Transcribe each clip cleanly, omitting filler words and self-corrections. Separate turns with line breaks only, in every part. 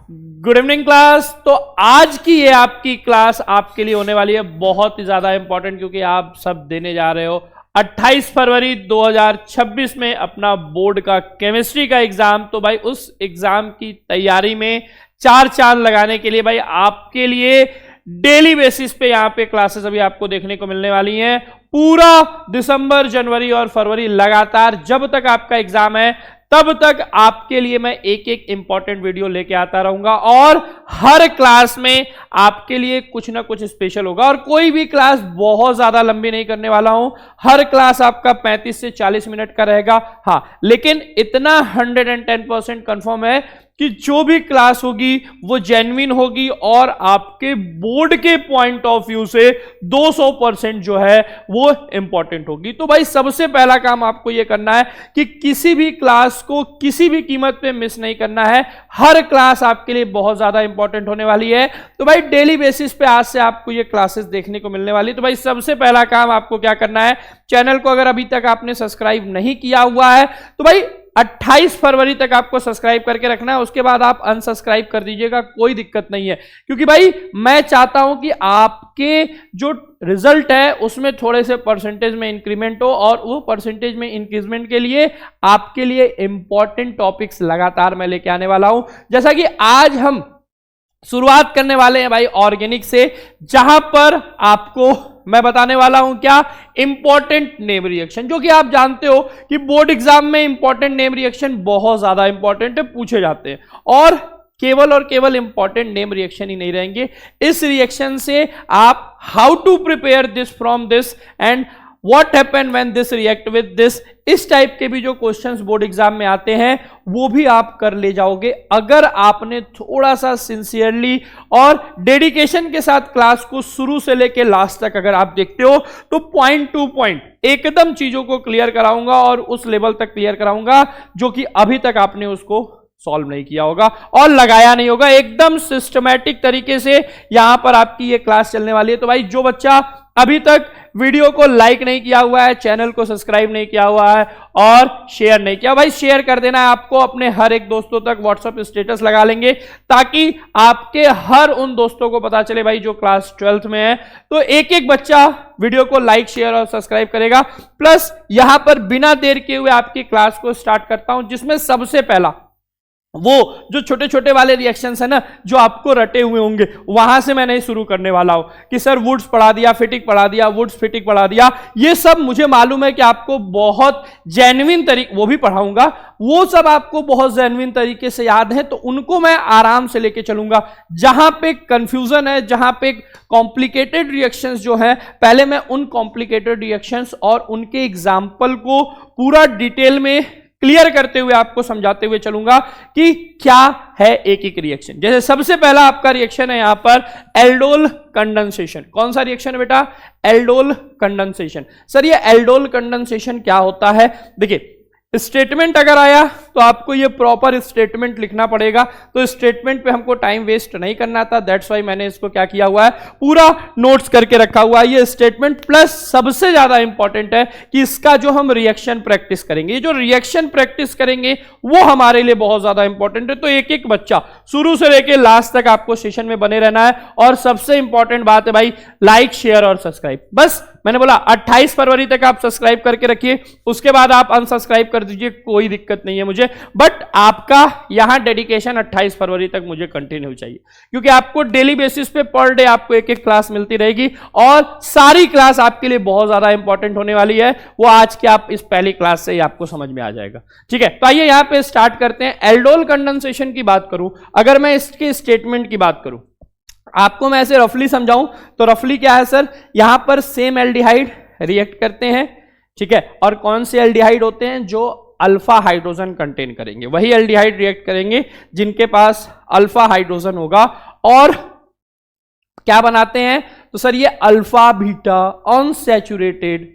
Good evening class. तो आज की ये आपकी क्लास आपके लिए होने वाली है बहुत ही ज्यादा इंपॉर्टेंट, क्योंकि आप सब देने जा रहे हो 28 फरवरी 2026 में अपना बोर्ड का केमिस्ट्री का एग्जाम। तो भाई उस एग्जाम की तैयारी में चार चांद लगाने के लिए भाई आपके लिए डेली बेसिस पे यहाँ पे क्लासेस अभी आपको देखने को मिलने वाली हैं। पूरा दिसंबर, जनवरी और फरवरी लगातार जब तक आपका एग्जाम है तब तक आपके लिए मैं एक एक इंपॉर्टेंट वीडियो लेके आता रहूंगा, और हर क्लास में आपके लिए कुछ ना कुछ स्पेशल होगा। और कोई भी क्लास बहुत ज्यादा लंबी नहीं करने वाला हूं, हर क्लास आपका 35 से 40 मिनट का रहेगा। हाँ, लेकिन इतना 110% कंफर्म है कि जो भी क्लास होगी वो जेन्युइन होगी और आपके बोर्ड के पॉइंट ऑफ व्यू से 200% जो है वो इंपॉर्टेंट होगी। तो भाई सबसे पहला काम आपको ये करना है कि किसी भी क्लास को किसी भी कीमत पे मिस नहीं करना है। हर क्लास आपके लिए बहुत ज्यादा इंपॉर्टेंट होने वाली है। तो भाई डेली बेसिस पे आज से आपको ये क्लासेस देखने को मिलने वाली है। तो भाई सबसे पहला काम आपको क्या करना है, चैनल को अगर अभी तक आपने सब्सक्राइब नहीं किया हुआ है तो भाई 28 फरवरी तक आपको सब्सक्राइब करके रखना है। उसके बाद आप अनसब्सक्राइब कर दीजिएगा, कोई दिक्कत नहीं है, क्योंकि भाई मैं चाहता हूं कि आपके जो रिजल्ट है उसमें थोड़े से परसेंटेज में इंक्रीमेंट हो, और वो परसेंटेज में इंक्रीमेंट के लिए आपके लिए इंपॉर्टेंट टॉपिक्स लगातार मैं लेके आने वाला हूं। जैसा कि आज हम शुरुआत करने वाले हैं भाई ऑर्गेनिक से, जहां पर आपको मैं बताने वाला हूं क्या, इंपॉर्टेंट नेम रिएक्शन, जो कि आप जानते हो कि बोर्ड एग्जाम में इंपॉर्टेंट नेम रिएक्शन बहुत ज्यादा इंपॉर्टेंट है, पूछे जाते हैं। और केवल इंपॉर्टेंट नेम रिएक्शन ही नहीं रहेंगे, इस रिएक्शन से आप how to prepare this from this and what happen when this react with this, इस टाइप के भी जो क्वेश्चंस बोर्ड एग्जाम में आते हैं वो भी आप कर ले जाओगे, अगर आपने थोड़ा सा सिंसियरली और डेडिकेशन के साथ क्लास को शुरू से लेके लास्ट तक अगर आप देखते हो तो पॉइंट टू पॉइंट एकदम चीजों को क्लियर कराऊंगा, और उस लेवल तक क्लियर कराऊंगा जो कि अभी तक आपने उसको सॉल्व नहीं किया होगा और लगाया नहीं होगा। एकदम सिस्टमैटिक तरीके से यहां पर आपकी ये क्लास चलने वाली है। तो भाई जो बच्चा अभी तक वीडियो को लाइक नहीं किया हुआ है, चैनल को सब्सक्राइब नहीं किया हुआ है और शेयर नहीं किया, भाई शेयर कर देना है आपको अपने हर एक दोस्तों तक। व्हाट्सएप स्टेटस लगा लेंगे ताकि आपके हर उन दोस्तों को पता चले भाई जो क्लास 12th में है। तो एक एक बच्चा वीडियो को लाइक, शेयर और सब्सक्राइब करेगा। प्लस यहां पर बिना देर किए हुए आपकी क्लास को स्टार्ट करता हूं, जिसमें सबसे पहला वो जो छोटे छोटे वाले रिएक्शंस है ना, जो आपको रटे हुए होंगे, वहां से मैं नहीं शुरू करने वाला हूं कि सर वुड्स पढ़ा दिया, फिटिक पढ़ा दिया, वुड्स फिटिक पढ़ा दिया। ये सब मुझे मालूम है कि आपको बहुत जेन्युइन तरीके, वो भी पढ़ाऊंगा, वो सब आपको बहुत जेन्युइन तरीके से याद है, तो उनको मैं आराम से लेके चलूंगा। जहां पे कंफ्यूजन है, जहां पे कॉम्प्लिकेटेड रिएक्शंस जो है, पहले मैं उन कॉम्प्लिकेटेड रिएक्शंस और उनके एग्जाम्पल को पूरा डिटेल में क्लियर करते हुए आपको समझाते हुए चलूंगा कि क्या है एक एक रिएक्शन। जैसे सबसे पहला आपका रिएक्शन है यहां पर एल्डोल कंडेंसेशन। कौन सा रिएक्शन है बेटा? Aldol condensation. सर ये एल्डोल कंडेंसेशन क्या होता है? देखिए, स्टेटमेंट अगर आया तो आपको ये प्रॉपर स्टेटमेंट लिखना पड़ेगा, तो स्टेटमेंट पे हमको टाइम वेस्ट नहीं करना था, दैट्स वाई मैंने इसको क्या किया हुआ है, पूरा नोट्स करके रखा हुआ है ये स्टेटमेंट। प्लस सबसे ज्यादा इंपॉर्टेंट है कि इसका जो हम रिएक्शन प्रैक्टिस करेंगे, ये जो रिएक्शन प्रैक्टिस करेंगे वो हमारे लिए बहुत ज्यादा इंपॉर्टेंट है। तो एक एक बच्चा शुरू से लेके लास्ट तक आपको सेशन में बने रहना है। और सबसे इंपॉर्टेंट बात है भाई, लाइक, शेयर और सब्सक्राइब। बस मैंने बोला 28 फरवरी तक आप सब्सक्राइब करके रखिए, उसके बाद आप अनसब्सक्राइब कर दीजिए, कोई दिक्कत नहीं है मुझे, बट आपका यहां डेडिकेशन 28 फरवरी तक मुझे कंटिन्यू चाहिए, क्योंकि आपको डेली बेसिस पे पर डे आपको एक एक क्लास मिलती रहेगी, और सारी क्लास आपके लिए बहुत ज्यादा इंपॉर्टेंट होने वाली है। वो आज के आप इस पहली क्लास से ही आपको समझ में आ जाएगा। ठीक है, तो आइए यहां पे स्टार्ट करते हैं। एल्डोल कंडेंसेशन की बात करूं, अगर मैं इसके स्टेटमेंट की बात करूं, आपको मैं ऐसे रफली समझाऊं तो रफली क्या है सर, यहां पर सेम एल्डिहाइड रिएक्ट करते हैं, ठीक है, और कौन से एल्डिहाइड होते हैं? जो अल्फा हाइड्रोजन कंटेन करेंगे, वही एल्डिहाइड रिएक्ट करेंगे जिनके पास अल्फा हाइड्रोजन होगा। और क्या बनाते हैं? तो सर ये अल्फा बीटा अनसैचुरेटेड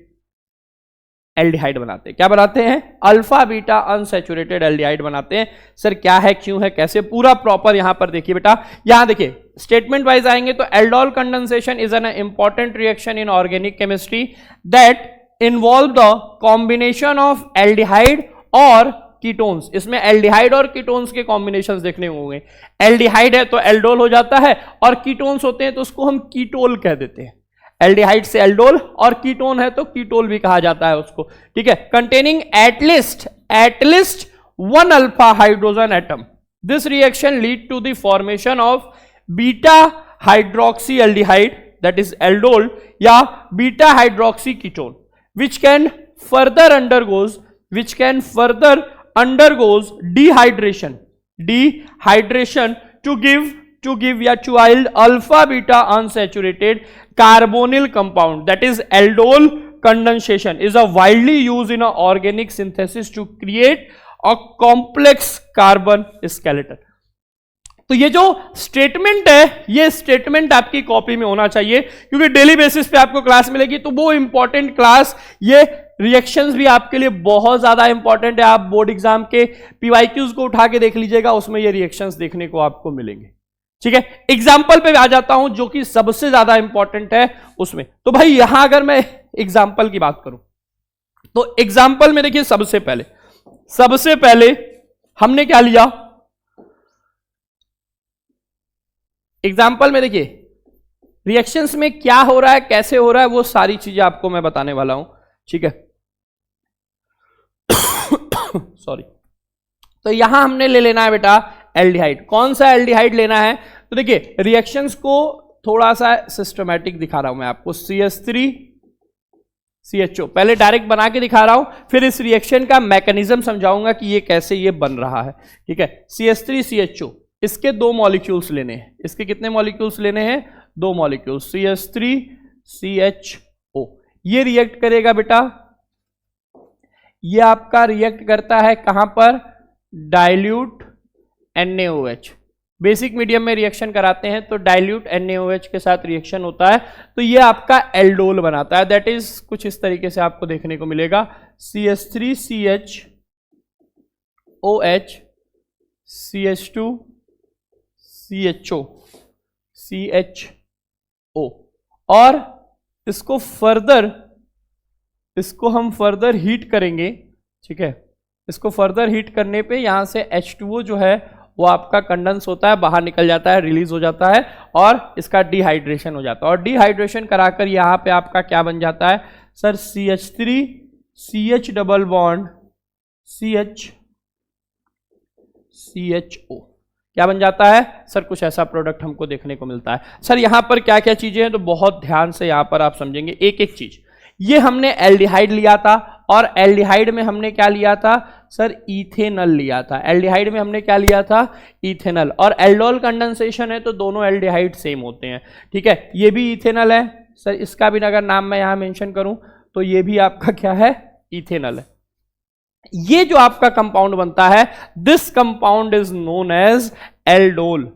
एल्डिहाइड बनाते हैं। क्या बनाते हैं? अल्फा बीटा अनसैचुरेटेड एल्डिहाइड बनाते हैं। सर क्या है, क्यों है, कैसे, पूरा प्रॉपर यहां पर देखिए बेटा। यहां देखिए स्टेटमेंट वाइज आएंगे तो aldol condensation is an important reaction in organic chemistry that involve the combination of aldehyde और कीटोन्स, इसमें एल्डिहाइड और कीटोन्स के कॉम्बिनेशंस देखने होंगे। एल्डिहाइड है तो एल्डोल हो जाता है, और कीटोन्स होते हैं तो उसको हम कीटोल कह देते हैं। एल्डिहाइड से एल्डोल, और कीटोन है तो कीटोल भी कहा जाता है उसको, ठीक है। Containing at least one alpha hydrogen atom, this reaction lead to the formation of beta hydroxy aldehyde, that is aldol, या beta hydroxy ketone, which can further undergoes dehydration to give या to yield alpha beta unsaturated carbonyl compound, that is aldol. Condensation is a widely used in a organic synthesis to create a complex carbon skeleton. तो ये जो statement है, ये statement आपकी copy में होना चाहिए, क्योंकि डेली बेसिस पे आपको क्लास मिलेगी, तो वो इंपॉर्टेंट क्लास, ये रिएक्शंस भी आपके लिए बहुत ज्यादा इंपॉर्टेंट है। आप बोर्ड एग्जाम के पीवाईक्यूज को उठा के देख लीजिएगा, उसमें ये रिएक्शंस देखने को आपको मिलेंगे, ठीक है। एग्जाम्पल पे आ जाता हूं, जो कि सबसे ज्यादा इंपॉर्टेंट है उसमें। तो भाई यहां अगर मैं एग्जाम्पल की बात करूं, तो एग्जाम्पल में देखिए सबसे पहले हमने क्या लिया, एग्जाम्पल में देखिए रिएक्शंस में क्या हो रहा है, कैसे हो रहा है, वो सारी चीजें आपको मैं बताने वाला हूं, ठीक है। सॉरी। तो यहां हमने ले लेना है बेटा एल्डिहाइड। कौन सा एल्डिहाइड लेना है, तो देखिए रिएक्शंस को थोड़ा सा सिस्टमैटिक दिखा रहा हूं मैं आपको। CH3CHO पहले डायरेक्ट बना के दिखा रहा हूं, फिर इस रिएक्शन का मैकेनिज्म समझाऊंगा कि ये कैसे ये बन रहा है, ठीक है। CH3CHO, इसके दो मॉलिक्यूल्स लेने हैं। इसके कितने मॉलिक्यूल्स लेने हैं, दो मॉलिक्यूल्स, CH3CHO। ये रिएक्ट करेगा बेटा, ये आपका रिएक्ट करता है कहां पर, डाइल्यूट NaOH। बेसिक मीडियम में रिएक्शन कराते हैं तो डाइल्यूट NaOH के साथ रिएक्शन होता है, तो ये आपका एल्डोल बनाता है। दैट इज कुछ इस तरीके से आपको देखने को मिलेगा, CH3CHOH CH2CHO CHO, और इसको हम फर्दर हीट करेंगे, ठीक है। इसको फर्दर हीट करने पे यहां से H2O जो है वो आपका कंडेंस होता है, बाहर निकल जाता है, रिलीज हो जाता है, और इसका डिहाइड्रेशन हो जाता है। और डिहाइड्रेशन कराकर यहां पे आपका क्या बन जाता है sir, CH3 CH double bond CHO, क्या बन जाता है सर, कुछ ऐसा प्रोडक्ट हमको देखने को मिलता है। सर यहां पर क्या क्या चीजें हैं, तो बहुत ध्यान से यहां पर आप समझेंगे एक एक चीज। ये हमने एल्डिहाइड लिया था, और एल्डिहाइड में हमने क्या लिया था सर, इथेनॉल लिया था। एल्डिहाइड में हमने क्या लिया था, इथेनॉल। और एल्डोल कंडेंसेशन है तो दोनों एल्डिहाइड सेम होते हैं, ठीक है। ये भी इथेनॉल है सर, इसका भी अगर नाम मैं यहां मेंशन करूं तो ये भी आपका क्या है, इथेनॉल है। ये जो आपका कंपाउंड बनता है, this compound is known as aldol.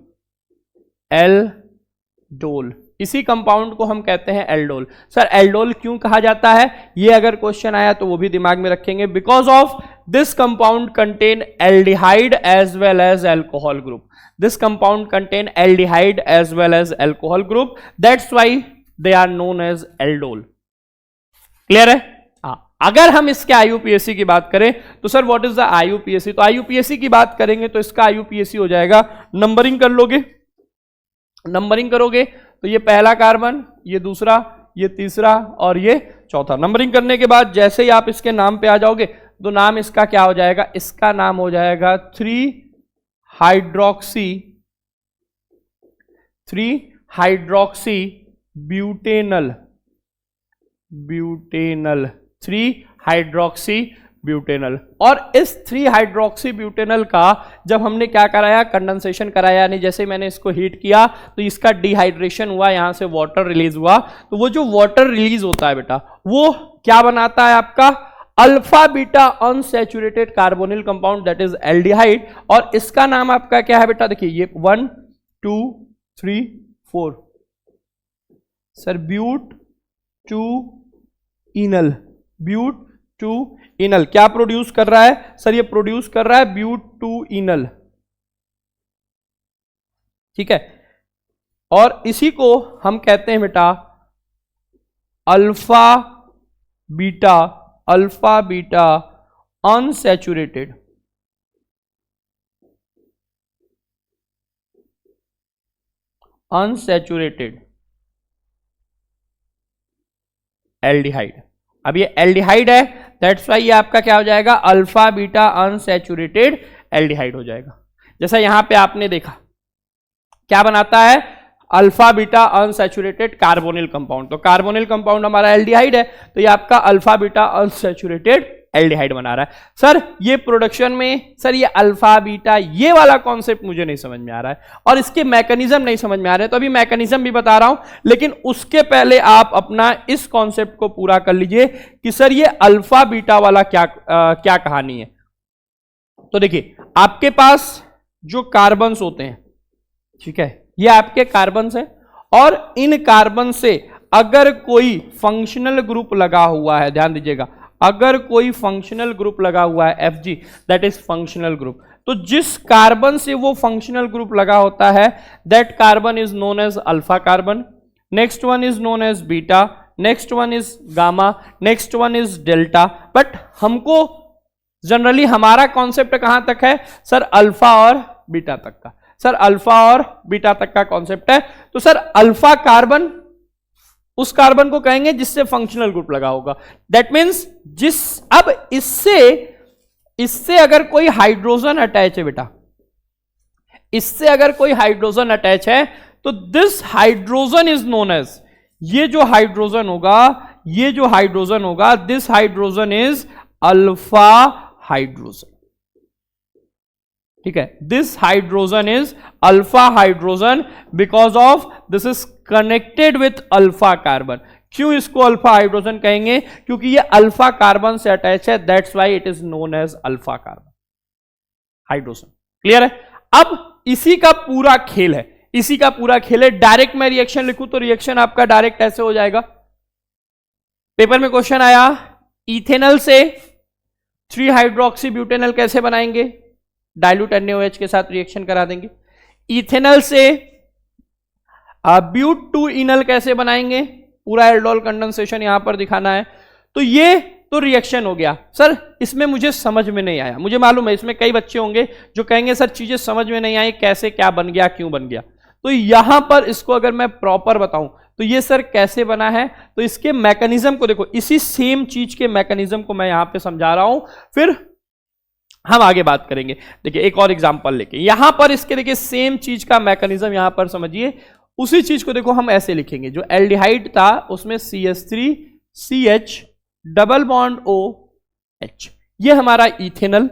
Aldol, इसी कंपाउंड को हम कहते हैं एल्डोल। सर एल्डोल क्यों कहा जाता है, ये अगर क्वेश्चन आया तो वो भी दिमाग में रखेंगे। Because of this compound contain aldehyde as well as alcohol group. This compound contain aldehyde as well as alcohol group, that's why they are known as aldol. Clear है। अगर हम इसके IUPAC की बात करें तो sir what is the IUPAC, तो IUPAC की बात करेंगे तो इसका IUPAC हो जाएगा, नंबरिंग कर लोगे, नंबरिंग करोगे तो ये पहला कार्बन, ये दूसरा, ये तीसरा और ये चौथा। नंबरिंग करने के बाद जैसे ही आप इसके नाम पे आ जाओगे तो नाम इसका क्या हो जाएगा, इसका नाम हो जाएगा 3-हाइड्रोक्सी ब्यूटेनल 3-हाइड्रोक्सी ब्यूटेनल। और इस 3-हाइड्रोक्सी ब्यूटेनल का जब हमने क्या कराया, कंडेंसेशन कराया, यानी जैसे मैंने इसको हीट किया तो इसका डिहाइड्रेशन हुआ, यहां से वाटर रिलीज हुआ। तो वो जो वाटर रिलीज होता है बेटा, वो क्या बनाता है आपका, alpha beta unsaturated carbonyl compound, that is aldehyde. और इसका नाम आपका क्या है बेटा, देखिए ये 1 2 3 4 sir, but two enal. But two enal क्या प्रोड्यूस कर रहा है सर, ये प्रोड्यूस कर रहा है ब्यूट टू इनल, ठीक है। और इसी को हम कहते हैं बेटा alpha beta unsaturated unsaturated aldehyde. अब ये एल्डिहाइड है, दैट्स वाई ये आपका क्या हो जाएगा, अल्फा बीटा अनसैचुरेटेड एल्डिहाइड हो जाएगा। जैसा यहां पे आपने देखा क्या बनाता है, alpha beta unsaturated carbonyl compound. तो कार्बोनिल कंपाउंड हमारा एल्डिहाइड है, तो ये आपका अल्फा बीटा अनसैचुरेटेड एल्डिहाइड बना रहा है। सर ये प्रोडक्शन में, सर ये अल्फा बीटा ये वाला कॉन्सेप्ट मुझे नहीं समझ में आ रहा है और इसके मैकेनिज्म नहीं समझ में आ रहे हैं, तो अभी मैकेनिज्म भी बता रहा हूं, लेकिन उसके पहले आप अपना इस कॉन्सेप्ट को पूरा कर लीजिए कि सर ये अल्फा बीटा वाला क्या कहानी है। तो देखिए आपके पास जो कार्बन्स होते हैं, ठीक है, ये आपके कार्बन्स हैं और इन कार्बन से अगर कोई फंक्शनल ग्रुप लगा हुआ है, ध्यान दीजिएगा, अगर कोई फंक्शनल ग्रुप लगा हुआ है Fg, that is functional group, तो जिस कार्बन से वो फंक्शनल ग्रुप लगा होता है that carbon is known as alpha carbon, next one is known as beta, next one is gamma, next one is delta. But हमको जनरली हमारा concept कहां तक है सर, अल्फा और बीटा तक का। सर अल्फा और बीटा तक का कॉन्सेप्ट है, तो सर अल्फा कार्बन उस कार्बन को कहेंगे जिससे फंक्शनल ग्रुप लगा होगा, दैट मीन्स अब इससे अगर कोई हाइड्रोजन अटैच है बेटा, इससे अगर कोई हाइड्रोजन अटैच है तो this hydrogen is known as, ये जो हाइड्रोजन होगा this hydrogen is alpha hydrogen, ठीक है, this hydrogen is alpha hydrogen because of this is connected with alpha carbon. क्यों इसको अल्फा हाइड्रोजन कहेंगे, क्योंकि ये अल्फा कार्बन से अटैच है, that's why it is known as alpha carbon hydrogen. Clear है। अब इसी का पूरा खेल है, डायरेक्ट मैं रिएक्शन लिखूं तो रिएक्शन आपका डायरेक्ट ऐसे हो जाएगा। पेपर में क्वेश्चन आया इथेनॉल से 3 हाइड्रोक्सी ब्यूटेनॉल कैसे बनाएंगे, डाइल्यूट NaOH के साथ रिएक्शन करा देंगे। इथेनॉल से ब्यूट 2 इनल कैसे बनाएंगे, पूरा एल्डोल कंडेंसेशन यहां पर दिखाना है। तो ये तो रिएक्शन हो गया। सर इसमें मुझे समझ में नहीं आया, मुझे मालूम है इसमें कई बच्चे होंगे जो कहेंगे सर चीजें समझ में नहीं आई, कैसे क्या बन गया, क्यों बन गया। तो यहां पर इसको अगर मैं प्रॉपर बताऊं तो ये सर कैसे बना है, तो इसके मैकेनिज्म को देखो, इसी सेम चीज के मैकेनिज्म को मैं यहां पे समझा रहा हूं, फिर हम आगे बात करेंगे। देखिए एक और एग्जांपल लेके यहां पर इसके देखिए सेम चीज का मैकेनिज्म यहां पर समझिए। उसी चीज को देखो हम ऐसे लिखेंगे, जो एल्डिहाइड था उसमें CH3CH डबल बॉन्ड OH, ये हमारा इथेनॉल।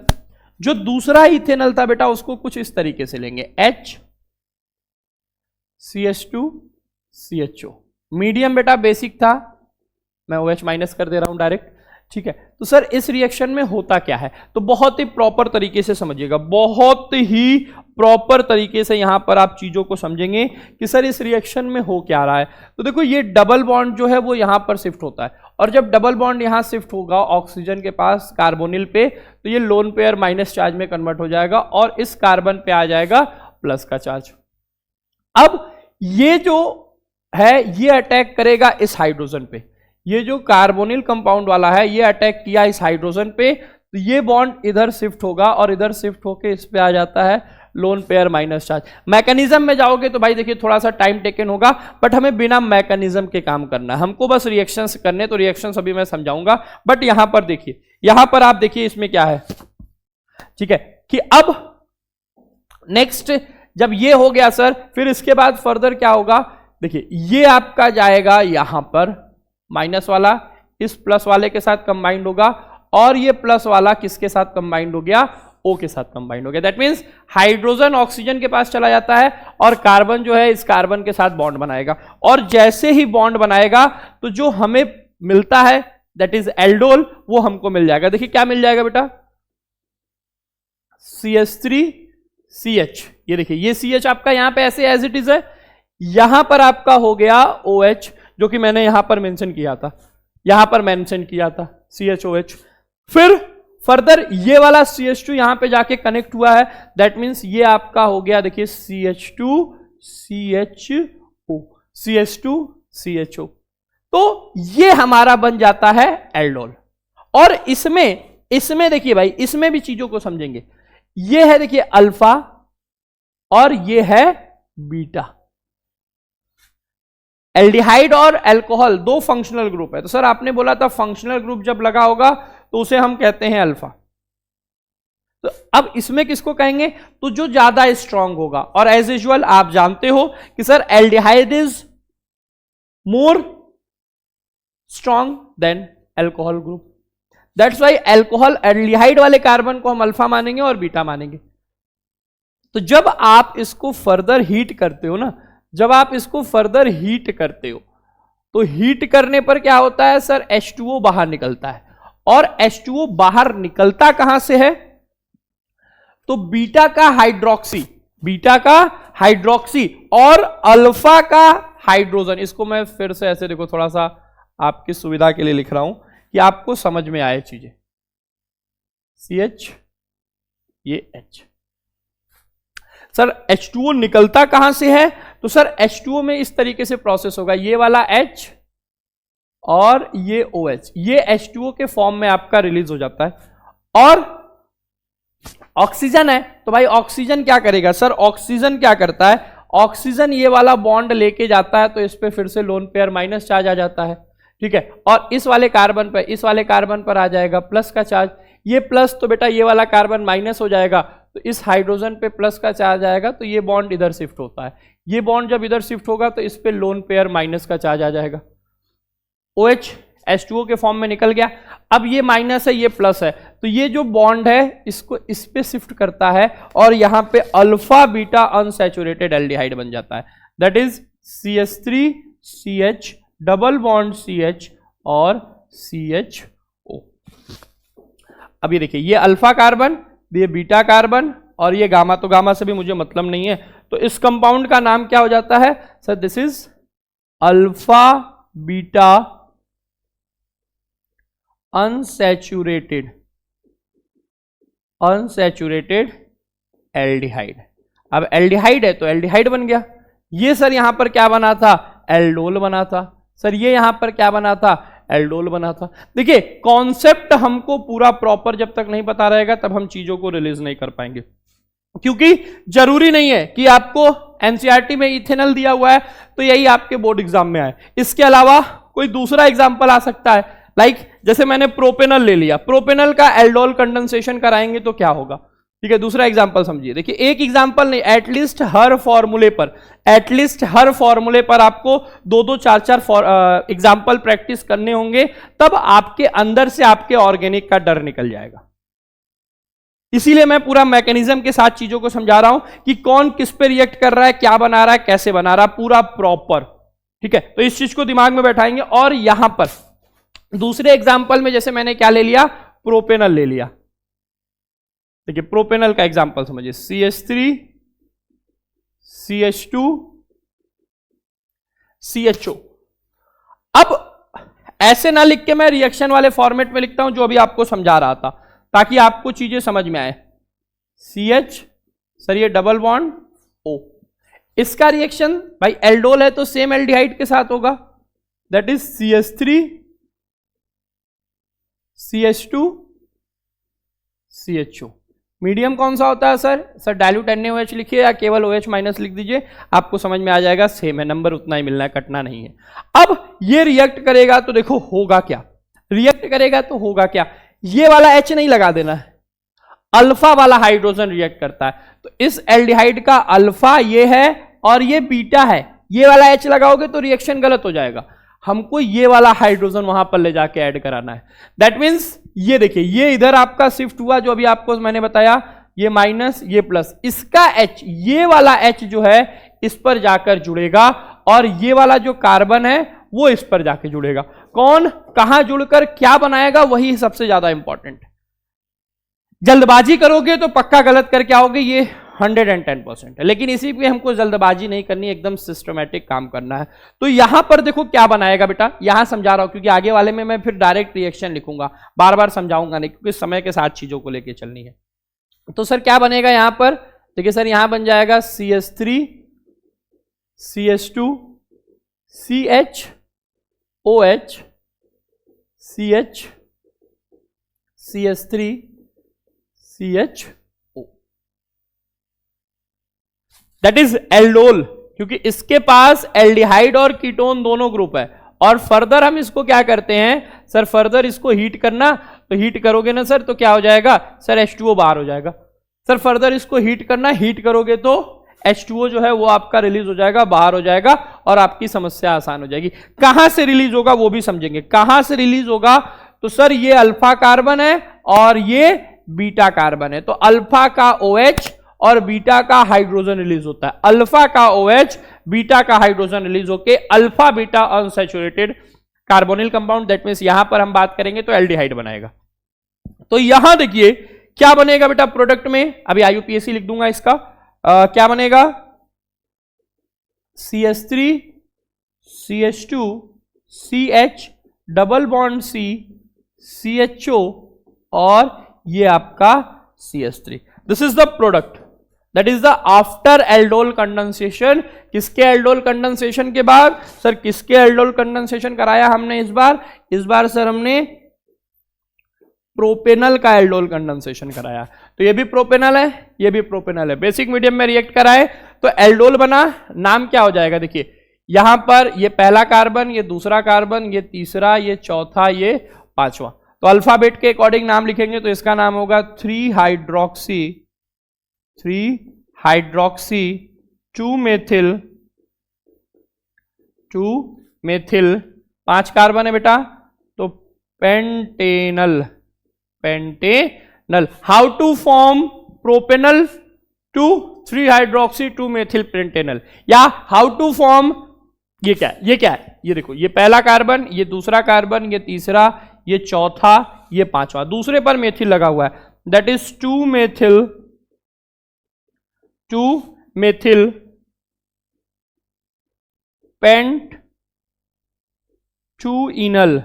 जो दूसरा इथेनॉल था बेटा उसको कुछ इस तरीके से लेंगे, H CH2CHO, मीडियम बेटा बेसिक था, मैं OH माइनस कर दे रहा हूं डायरेक्ट, ठीक है। तो सर इस रिएक्शन में होता क्या है, तो बहुत ही प्रॉपर तरीके से समझिएगा, बहुत ही प्रॉपर तरीके से यहां पर आप चीजों को समझेंगे कि सर इस रिएक्शन में हो क्या रहा है। तो देखो ये डबल बॉन्ड जो है वो यहां पर शिफ्ट होता है, और जब डबल बॉन्ड यहां शिफ्ट होगा ऑक्सीजन के पास कार्बोनिल पे, तो ये लोन पेयर माइनस चार्ज में कन्वर्ट हो जाएगा और इस कार्बन पे आ जाएगा प्लस का चार्ज। अब ये जो है ये अटैक करेगा इस हाइड्रोजन पे, ये जो कार्बोनिल कंपाउंड वाला है ये अटैक किया इस हाइड्रोजन पे, तो ये बॉन्ड इधर शिफ्ट होगा और इधर शिफ्ट होके इस पे आ जाता है lone pair minus charge. Mechanism में जाओगे तो भाई देखिए थोड़ा सा टाइम टेकन होगा, बट हमें बिना मैकेनिज्म के काम करना है, हमको बस रिएक्शंस करने, तो रिएक्शंस अभी मैं समझाऊंगा। बट यहां पर देखिए, यहां पर आप देखिए इसमें क्या है, ठीक है, कि अब नेक्स्ट जब ये हो गया सर, फिर इसके बाद फर्दर क्या होगा, देखिए ये आपका जाएगा यहां पर माइनस वाला इस प्लस वाले के साथ कंबाइंड होगा, और ये प्लस वाला किसके साथ कंबाइंड हो गया, O के साथ कंबाइंड हो गया। दैट मींस हाइड्रोजन ऑक्सीजन के पास चला जाता है और कार्बन जो है इस कार्बन के साथ बॉन्ड बनाएगा, और जैसे ही बॉन्ड बनाएगा तो जो हमें मिलता है दैट इज एल्डोल, वो हमको मिल जाएगा। देखिए क्या मिल जाएगा बेटा, CH3CH, ये देखिए ये CH आपका यहां पे ऐसे एज इट इज है, यहां पर आपका हो गया OH जो कि मैंने यहां पर मेंशन किया था, CHOH। फिर फर्दर ये वाला CH2 यहां पे जाके कनेक्ट हुआ है, दैट मींस ये आपका हो गया देखिए CH2CHO, तो ये हमारा बन जाता है एल्डोल। और इसमें देखिए भाई, इसमें भी चीजों को समझेंगे, ये है देखिए अल्फा और ये है बीटा, एल्डिहाइड और अल्कोहल दो फंक्शनल ग्रुप है, तो सर आपने बोला था फंक्शनल ग्रुप जब लगा होगा तो उसे हम कहते हैं अल्फा। तो अब इसमें किसको कहेंगे, तो जो ज्यादा स्ट्रांग होगा। और एज यूजुअल आप जानते हो कि sir aldehyde is more strong than alcohol group, that's why alcohol aldehyde वाले कार्बन को हम अल्फा मानेंगे और बीटा मानेंगे। तो जब आप इसको फर्दर हीट करते हो ना, जब आप इसको फर्दर हीट करते हो तो हीट करने पर क्या होता है सर, H2O बाहर निकलता है। और H2O बाहर निकलता कहां से है, तो बीटा का हाइड्रोक्सी, बीटा का हाइड्रोक्सी और अल्फा का हाइड्रोजन। इसको मैं फिर से ऐसे देखो, थोड़ा सा आपकी सुविधा के लिए लिख रहा हूं कि आपको समझ में आए चीजें। CH, ये H। सर H2O निकलता कहां से है, तो सर H2O में इस तरीके से प्रोसेस होगा, ये वाला H और ये OH, ये H2O के फॉर्म में आपका रिलीज हो जाता है। और ऑक्सीजन है, तो भाई ऑक्सीजन क्या करेगा सर, ऑक्सीजन क्या करता है, ऑक्सीजन ये वाला बॉन्ड लेके जाता है, तो इस पे फिर से लोन पेयर माइनस चार्ज आ जाता है, ठीक है। और इस वाले कार्बन पर, इस वाले कार्बन पर आ जाएगा प्लस का चार्ज, ये प्लस तो बेटा ये वाला कार्बन माइनस हो जाएगा, तो इस हाइड्रोजन पे प्लस का चार्ज आएगा, तो ये बॉन्ड इधर शिफ्ट होता है। ये बॉन्ड जब इधर शिफ्ट होगा तो इस पे लोन पेयर माइनस का चार्ज आ जाएगा। OH H2O के फॉर्म में निकल गया। अब ये माइनस है, ये प्लस है, तो ये जो बॉन्ड है इसको इस पे शिफ्ट करता है और यहां पे अल्फा बीटा अनसैचुरेटेड एल्डिहाइड बन जाता है, that is CH3CH double bond CH और CHO। अब ये देखिए, ये अल्फा कार्बन, ये बीटा कार्बन और ये गामा, तो गामा से भी मुझे मतलब नहीं है, तो इस कंपाउंड का नाम क्या हो जाता है sir, this is alpha beta unsaturated aldehyde. अब एल्डिहाइड है तो एल्डिहाइड बन गया। ये सर यहां पर क्या बना था, एल्डोल बना था। सर ये यहां पर क्या बना था, एल्डोल बना था। देखिए कॉन्सेप्ट हमको पूरा प्रॉपर जब तक नहीं पता रहेगा तब हम चीजों को रिलीज नहीं कर पाएंगे, क्योंकि जरूरी नहीं है कि आपको एनसीईआरटी में इथेनॉल दिया हुआ है तो यही आपके बोर्ड एग्जाम में आए। इसके अलावा कोई दूसरा एग्जाम्पल आ सकता है, लाइक जैसे मैंने प्रोपेनल ले लिया, प्रोपेनल का एल्डोल कंडेंसेशन कराएंगे तो क्या होगा, ठीक है। दूसरा एग्जांपल समझिए, देखिए एक एग्जांपल नहीं, एटलीस्ट हर फॉर्मूले पर आपको 2-2 4-4 एग्जांपल प्रैक्टिस करने होंगे, तब आपके अंदर से आपके ऑर्गेनिक का डर निकल जाएगा। इसीलिए मैं पूरा मैकेनिज्म के साथ चीजों को समझा रहा हूं कि कौन किस पे रिएक्ट कर रहा है, क्या बना रहा है, कैसे बना रहा है, पूरा प्रॉपर, ठीक है। तो इस चीज को दिमाग में बैठाएंगे। और यहां पर दूसरे एग्जांपल में जैसे मैंने क्या ले लिया, प्रोपेनल ले लिया। देखिए प्रोपेनल का एग्जांपल समझिए, CH3 CH2 CHO। अब ऐसे ना लिख के मैं रिएक्शन वाले फॉर्मेट में लिखता हूं जो अभी आपको समझा रहा था, ताकि आपको चीजें समझ में आए। CH, सर ये डबल बॉन्ड O, इसका रिएक्शन भाई एल्डोल है तो सेम एल्डिहाइड के साथ होगा, that is CH3 CH2 CHO। Medium कौन सा होता है सर, डाइल्यूट NaOH लिखिए या केवल OH माइनस लिख दीजिए, आपको समझ में आ जाएगा, सेम है, नंबर उतना ही मिलना है, कटना नहीं है। अब ये रिएक्ट करेगा तो देखो होगा क्या, रिएक्ट करेगा तो होगा क्या, ये वाला H नहीं लगा देना है, अल्फा वाला हाइड्रोजन रिएक्ट करता है, तो इस एल्डिहाइड का अल्फा ये है और ये बीटा है, ये वाला H लगाओगे तो रिएक्शन गलत हो जाएगा, हमको ये वाला हाइड्रोजन वहां पर ले जाके ऐड कराना है। दैट मीन्स ये देखिए, ये इधर आपका शिफ्ट हुआ, जो अभी आपको मैंने बताया, ये माइनस ये प्लस, इसका H, ये वाला H जो है इस पर जाकर जुड़ेगा और ये वाला जो कार्बन है वो इस पर जाके जुड़ेगा। कौन कहां जुड़कर क्या बनाएगा, वही सबसे ज्यादा इंपॉर्टेंट। जल्दबाजी करोगे तो पक्का गलत करके आओगे, ये 110% है, लेकिन इसी पे हमको जल्दबाजी नहीं करनी, एकदम सिस्टमैटिक काम करना है। तो यहां पर देखो क्या बनाएगा बेटा, यहां समझा रहा हूं क्योंकि आगे वाले में मैं फिर डायरेक्ट रिएक्शन लिखूंगा, बार बार समझाऊंगा नहीं, क्योंकि समय के साथ चीजों को लेके चलनी है। तो सर क्या बनेगा यहां पर, देखिए सर यहां बन जाएगा CH3 CH2 CHOH CH CH3 CHO, that is aldol, क्योंकि इसके पास एल्डिहाइड और कीटोन दोनों ग्रुप है। और फर्दर हम इसको क्या करते हैं सर, फर्दर इसको हीट करना, तो हीट करोगे ना सर तो क्या हो जाएगा सर, H2O बाहर हो जाएगा। सर फर्दर इसको हीट करना, हीट करोगे तो H2O जो है वो आपका रिलीज हो जाएगा, बाहर हो जाएगा और आपकी समस्या आसान हो जाएगी। कहां से रिलीज होगा वो भी समझेंगे। कहां से रिलीज होगा, तो सर ये अल्फा कार्बन है और ये बीटा कार्बन है, तो अल्फा का OH और बीटा का हाइड्रोजन रिलीज होता है। अल्फा का OH, बीटा का हाइड्रोजन रिलीज होके alpha beta unsaturated carbonyl compound, that means यहां पर हम बात करेंगे तो एल्डिहाइड बनाएगा। तो यहां देखिए क्या बनेगा बेटा प्रोडक्ट में, अभी IUPAC लिख दूंगा इसका, क्या बनेगा CH3 CH2 CH double bond C CHO और ये आपका CH3। This is the product, that is the after aldol condensation. किसके एल्डोल कंडेंसेशन के बाद सर, किसके एल्डोल कंडेंसेशन कराया हमने इस बार सर हमने प्रोपेनल का एल्डोल कंडेंसेशन कराया। तो ये भी प्रोपेनल है, ये भी प्रोपेनल है, बेसिक मीडियम में रिएक्ट कराए तो एल्डोल बना। नाम क्या हो जाएगा, देखिए यहां पर ये पहला कार्बन, ये दूसरा कार्बन, ये तीसरा, ये चौथा, ये पांचवा। तो अल्फाबेट के अकॉर्डिंग नाम लिखेंगे तो इसका नाम होगा 3 हाइड्रोक्सी 2 मेथिल 5 कार्बन है बेटा, तो pentanal. How to form propanal to 3 hydroxy 2 methyl pentanal, या हाउ टू फॉर्म, ये क्या है, ये देखो, ये पहला कार्बन, ये दूसरा कार्बन, ये तीसरा, ये चौथा, ये पांचवा, दूसरे पर मेथिल लगा हुआ है, दैट इज 2 मेथिल पेंट 2 इनल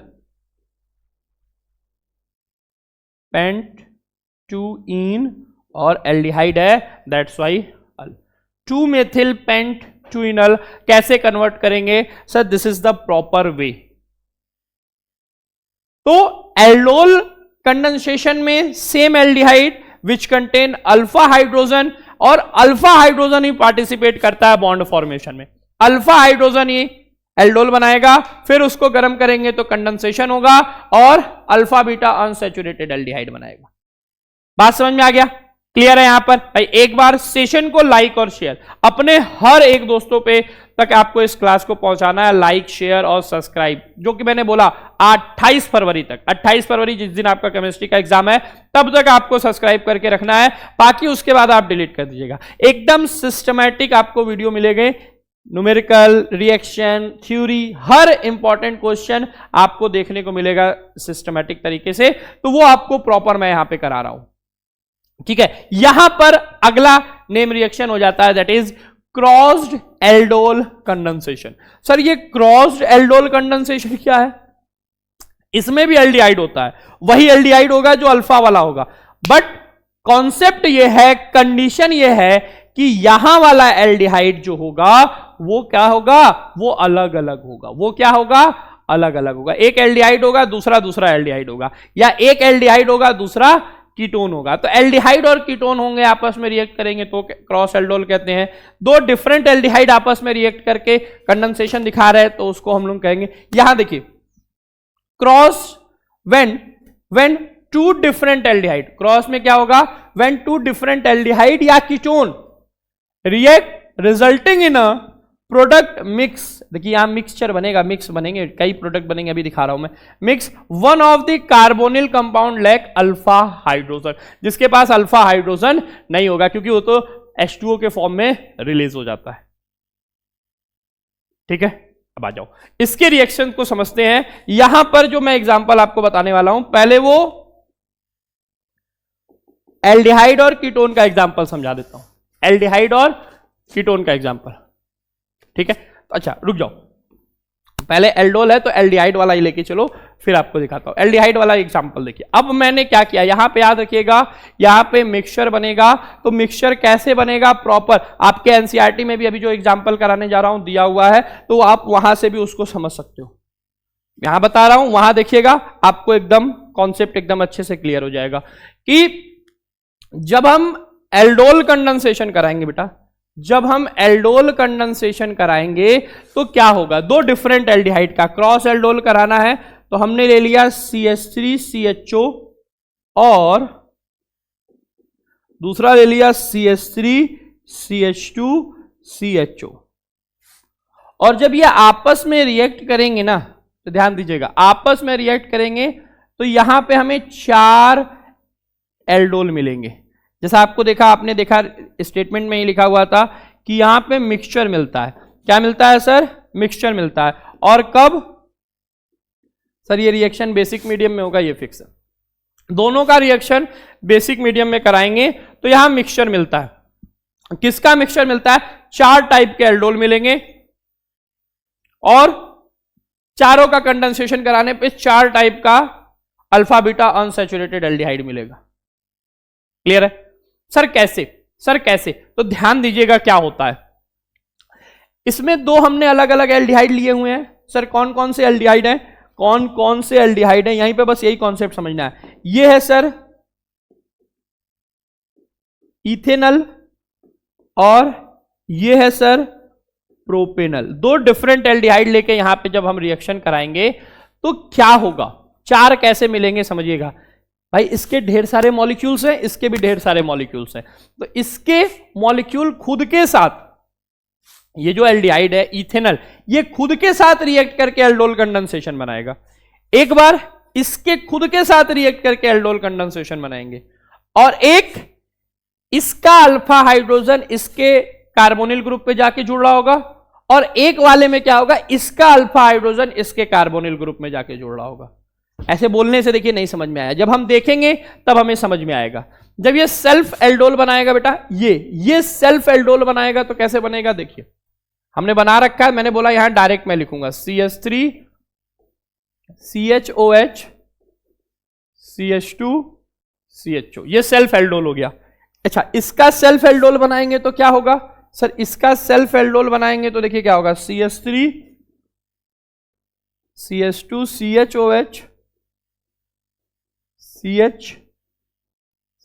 और एल्डिहाइड है, दैट्स वाई 2 मेथिल पेंट 2 इनल। कैसे कन्वर्ट करेंगे sir, this is the proper way. तो एल्डोल कंडेंसेशन में same aldehyde which contain alpha hydrogen, और अल्फा हाइड्रोजन ही पार्टिसिपेट करता है बॉन्ड फॉर्मेशन में। अल्फा हाइड्रोजन ही एल्डोल बनाएगा, फिर उसको गर्म करेंगे तो कंडेंसेशन होगा और अल्फा बीटा अनसैचुरेटेड एल्डिहाइड बनाएगा। बात समझ में आ गया, क्लियर है यहां पर भाई। एक बार सेशन को लाइक और शेयर अपने हर एक दोस्तों पे तक आपको इस क्लास को पहुंचाना है, लाइक शेयर और सब्सक्राइब, जो कि मैंने बोला 28 फरवरी तक, 28 फरवरी जिस दिन आपका केमिस्ट्री का एग्जाम है तब तक आपको सब्सक्राइब करके रखना है, बाकी उसके बाद आप डिलीट कर दीजिएगा। एकदम सिस्टमैटिक आपको वीडियो मिलेंगे, न्यूमेरिकल, रिएक्शन, थ्योरी, हर इंपॉर्टेंट क्वेश्चन आपको देखने को मिलेगा सिस्टमैटिक तरीके से, तो वो आपको प्रॉपर मैं यहां पे करा रहा हूं, ठीक है। यहां पर अगला नेम रिएक्शन हो जाता है, that is crossed aldol condensation. Sir ये क्रॉस्ड एल्डोल कंडेंसेशन क्या है, इसमें भी एल्डिहाइड होता है, वही एल्डिहाइड होगा जो अल्फा वाला होगा, बट कॉन्सेप्ट ये है, कंडीशन ये है कि यहां वाला एल्डिहाइड जो होगा वो क्या होगा, वो अलग अलग होगा। वो क्या होगा, अलग अलग होगा। एक एल्डिहाइड होगा, दूसरा एल्डिहाइड होगा, या एक एल्डिहाइड होगा, दूसरा कीटोन होगा। तो एल्डिहाइड और कीटोन होंगे, आपस में रिएक्ट करेंगे तो क्रॉस एल्डोल कहते हैं। दो डिफरेंट एल्डिहाइड आपस में रिएक्ट करके कंडेंसेशन दिखा रहे हैं तो उसको हम लोग कहेंगे, यहां देखिए cross when two different aldehyde, cross में क्या होगा, व्हेन टू डिफरेंट एल्डिहाइड या ketone react resulting in a product mix. देखिए यहां मिक्सचर बनेगा, मिक्स बनेंगे, कई प्रोडक्ट बनेंगे, अभी दिखा रहा हूं मैं। Mix one of the carbonyl compound like alpha hydrogen, जिसके पास अल्फा हाइड्रोजन नहीं होगा क्योंकि वो तो H2O के फॉर्म में रिलीज हो जाता है, ठीक है। अब आ जाओ इसके रिएक्शन को समझते हैं। यहां पर जो मैं एग्जांपल आपको बताने वाला हूं, पहले वो एल्डिहाइड और कीटोन का एग्जांपल समझा देता हूं, एल्डिहाइड और कीटोन का एग्जांपल, ठीक है। अच्छा रुक जाओ, पहले एल्डोल है तो एल्डिहाइड वाला ही लेके चलो, फिर आपको दिखाता हूं। एल्डिहाइड वाला एग्जांपल देखिए। अब मैंने क्या किया, यहां पे याद रखिएगा, यहां पे मिक्सचर बनेगा। तो मिक्सचर कैसे बनेगा प्रॉपर, आपके एनसीईआरटी में भी अभी जो एग्जांपल कराने जा रहा हूं दिया हुआ है, तो आप वहां से भी उसको समझ सकते हो। यहां बता रहा हूं, वहां देखिएगा, आपको एकदम कॉन्सेप्ट एकदम अच्छे से क्लियर हो जाएगा कि जब हम एल्डोल कंडेंसेशन कराएंगे बेटा, जब हम एल्डोल कंडेंसेशन कराएंगे तो क्या होगा, दो डिफरेंट एल्डिहाइड का क्रॉस एल्डोल कराना है तो हमने ले लिया CH3CHO और दूसरा ले लिया CH3CH2CHO। और जब ये आपस में रिएक्ट करेंगे ना, तो ध्यान दीजिएगा, आपस में रिएक्ट करेंगे तो यहां पे हमें 4 एल्डोल मिलेंगे। जैसा आपको देखा, आपने देखा स्टेटमेंट में ही लिखा हुआ था कि यहां पे मिक्सचर मिलता है। क्या मिलता है सर? मिक्सचर मिलता है। और कब सर? ये रिएक्शन बेसिक मीडियम में होगा, ये फिक्स है। दोनों का रिएक्शन बेसिक मीडियम में कराएंगे तो यहां मिक्सचर मिलता है। किसका मिक्सचर मिलता है? 4 टाइप के एल्डोल मिलेंगे और चारों का कंडेंसेशन कराने पे 4 टाइप का अल्फा बीटा अनसैचुरेटेड एल्डिहाइड मिलेगा। क्लियर है? सर कैसे? सर कैसे? तो ध्यान दीजिएगा क्या होता है। इसमें 2 हमने अलग अलग एल्डिहाइड लिए हुए हैं। सर कौन कौन से एल्डिहाइड हैं? कौन कौन से एल्डिहाइड हैं? यहीं पे बस यही कॉन्सेप्ट समझना है। ये है सर इथेनल और ये है सर प्रोपेनल। 2 डिफरेंट एल्डिहाइड लेके यहां पे जब हम रिएक्शन कराएंगे तो क्या होगा, 4 कैसे मिलेंगे समझिएगा भाई। इसके ढेर सारे मॉलिक्यूल्स हैं, इसके भी ढेर सारे मॉलिक्यूल्स हैं। तो इसके मॉलिक्यूल खुद के साथ, ये जो एल्डिहाइड है इथेनल, ये खुद के साथ रिएक्ट करके एल्डोल कंडेंसेशन बनाएगा। एक बार इसके खुद के साथ रिएक्ट करके एल्डोल कंडेंसेशन बनाएंगे और एक इसका अल्फा हाइड्रोजन इसके कार्बोनिल ग्रुप पे जाके जुड़ रहा होगा और एक वाले में क्या होगा, इसका अल्फा हाइड्रोजन इसके कार्बोनिल ग्रुप में जाके जुड़ रहा होगा। ऐसे बोलने से देखिए नहीं समझ में आया, जब हम देखेंगे तब हमें समझ में आएगा। जब ये सेल्फ एल्डोल बनाएगा बेटा, ये सेल्फ एल्डोल बनाएगा तो कैसे बनेगा देखिए। हमने बना रखा है, मैंने बोला यहां डायरेक्ट मैं लिखूंगा CH3 CHOH CH2 CHO, ये सेल्फ एल्डोल हो गया। अच्छा, इसका सेल्फ एल्डोल बनाएंगे तो क्या होगा सर? इसका सेल्फ एल्डोल बनाएंगे तो देखिए क्या होगा, CH3 CH2 CHOH CH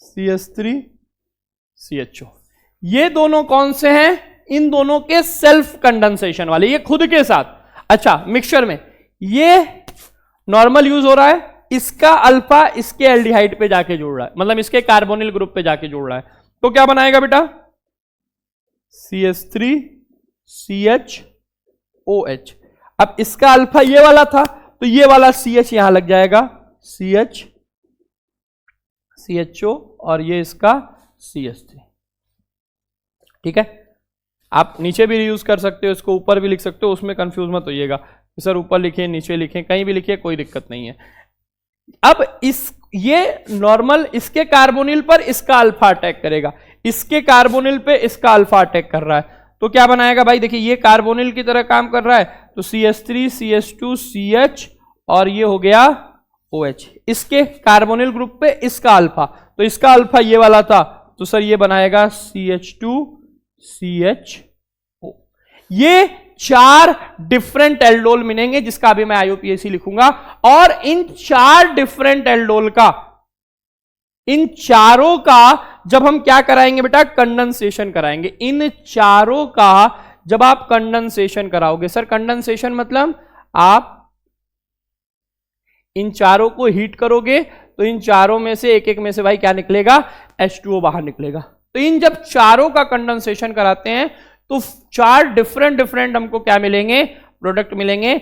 CH3 CHO। ये दोनों कौन से हैं? इन दोनों के सेल्फ कंडेंसेशन वाले, ये खुद के साथ। अच्छा, मिक्सचर में ये नॉर्मल यूज हो रहा है, इसका अल्फा इसके एल्डिहाइड पे जाके जुड़ रहा है, मतलब इसके कार्बोनिल ग्रुप पे जाके जुड़ रहा है। तो क्या बनाएगा बेटा? CH3 CHOH। अब इसका अल्फा ये वाला था तो ये वाला CH यहां लग जाएगा, CH CHO और ये इसका CH3। ठीक है, आप नीचे भी यूज कर सकते हो, इसको ऊपर भी लिख सकते हो, उसमें कंफ्यूज मत होइएगा। सर ऊपर लिखे नीचे लिखे कहीं भी लिखिए, कोई दिक्कत नहीं है। अब ये नॉर्मल इसके कार्बोनिल पर इसका अल्फा अटैक करेगा, इसके कार्बोनिल पे इसका अल्फा अटैक कर रहा है तो क्या बनाएगा भाई? देखिए ये कार्बोनिल की तरह काम कर रहा है तो CH3 CH2 CH और ये हो गया OH। इसके कार्बोनिल ग्रुप पे इसका अल्फा, तो इसका अल्फा ये वाला था तो सर ये बनाएगा CH2 CHO। ये 4 डिफरेंट एल्डोल मिलेंगे जिसका अभी मैं IUPAC लिखूंगा। और इन 4 डिफरेंट एल्डोल का, इन चारों का जब हम क्या कराएंगे बेटा? कंडेंसेशन कराएंगे। इन चारों का जब आप कंडेंसेशन कराओगे, सर कंडेंसेशन मतलब आप इन चारों को हीट करोगे तो इन चारों में से एक एक में से भाई क्या निकलेगा? H2O बाहर निकलेगा। तो इन जब चारों का कंडेंसेशन कराते हैं तो 4 डिफरेंट हमको क्या मिलेंगे? प्रोडक्ट मिलेंगे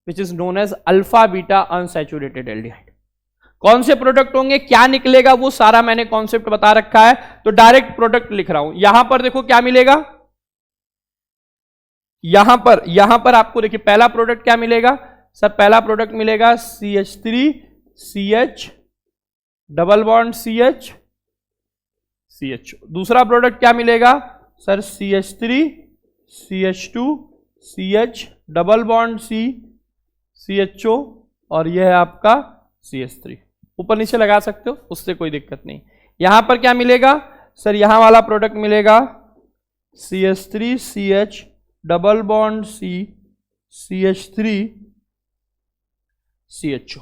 which is known as alpha beta unsaturated aldehyde. कौन से प्रोडक्ट होंगे, क्या निकलेगा, वो सारा मैंने कॉन्सेप्ट बता रखा है तो डायरेक्ट प्रोडक्ट लिख रहा हूं। यहां पर देखो क्या मिलेगा, यहां पर आपको देखिए पहला प्रोडक्ट क्या मिलेगा सर? पहला प्रोडक्ट मिलेगा CH3 CH double bond CH CHO। दूसरा प्रोडक्ट क्या मिलेगा sir? CH3 CH2 CH double bond CHO और यह है आपका CH3। ऊपर नीचे लगा सकते हो, उससे कोई दिक्कत नहीं। यहां पर क्या मिलेगा सर? यहां वाला प्रोडक्ट मिलेगा CH3 CH double bond CH3 CHO।